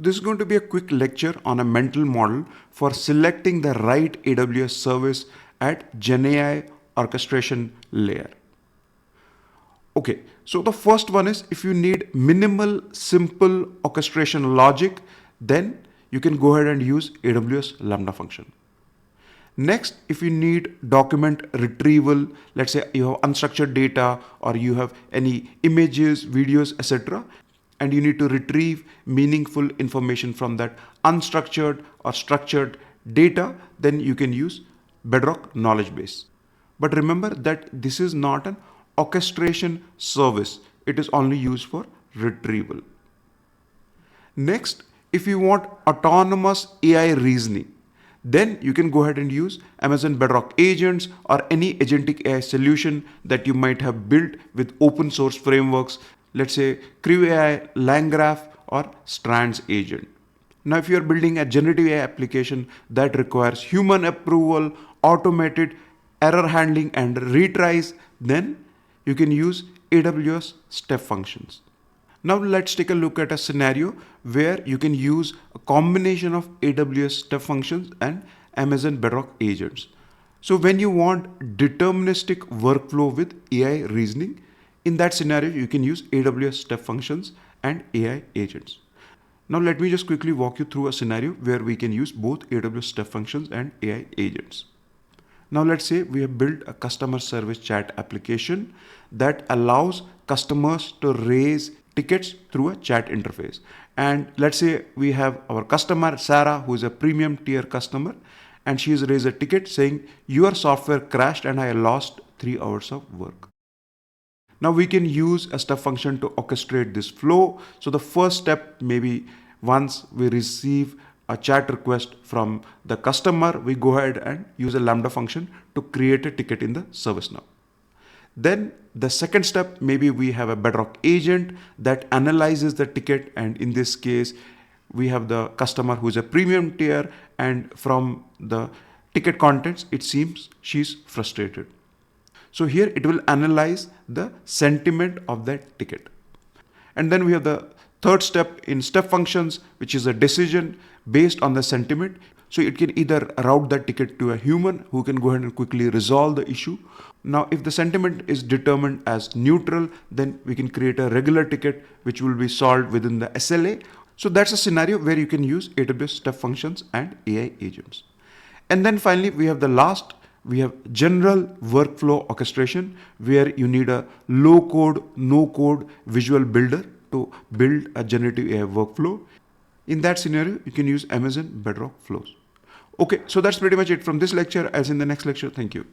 this is going to be a quick lecture on a mental model for selecting the right AWS service at GenAI orchestration layer. Okay, so the first one is if you need minimal, simple orchestration logic, then you can go ahead and use AWS Lambda function. Next, if you need document retrieval, let's say you have unstructured data or you have any images, videos, etc., and you need to retrieve meaningful information from that unstructured or structured data, then you can use Bedrock Knowledge Base. But remember that this is not an orchestration service. It is only used for retrieval. Next, if you want autonomous AI reasoning, then you can go ahead and use Amazon Bedrock Agents or any agentic AI solution that you might have built with open source frameworks, let's say Crew AI, LangGraph, or Strands Agent. Now, if you are building a generative AI application that requires human approval, automated error handling, and retries, then you can use AWS step functions. Now let's take a look at a scenario where you can use a combination of AWS step functions and Amazon Bedrock agents. So when you want deterministic workflow with AI reasoning, in that scenario, you can use AWS step functions and AI agents. Now let me just quickly walk you through a scenario where we can use both AWS step functions and AI agents. Now let's say we have built a customer service chat application that allows customers to raise tickets through a chat interface. And let's say we have our customer Sarah, who is a premium tier customer, and she has raised a ticket saying your software crashed and I lost 3 hours of work. Now we can use a step function to orchestrate this flow. So the first step, maybe once we receive a chat request from the customer, we go ahead and use a Lambda function to create a ticket in the ServiceNow. Then the second step, maybe we have a Bedrock agent that analyzes the ticket, and in this case, we have the customer who is a premium tier, and from the ticket contents, it seems she's frustrated. So here it will analyze the sentiment of that ticket. And then we have the third step in step functions, which is a decision based on the sentiment. So it can either route that ticket to a human who can go ahead and quickly resolve the issue. Now, if the sentiment is determined as neutral, then we can create a regular ticket which will be solved within the SLA. So that's a scenario where you can use AWS step functions and AI agents. And then finally, we have the last. We have general workflow orchestration, where you need a low code, no code visual builder to build a generative AI workflow. In that scenario, you can use Amazon Bedrock Flows. Okay, so that's pretty much it from this lecture. As in the next lecture, thank you.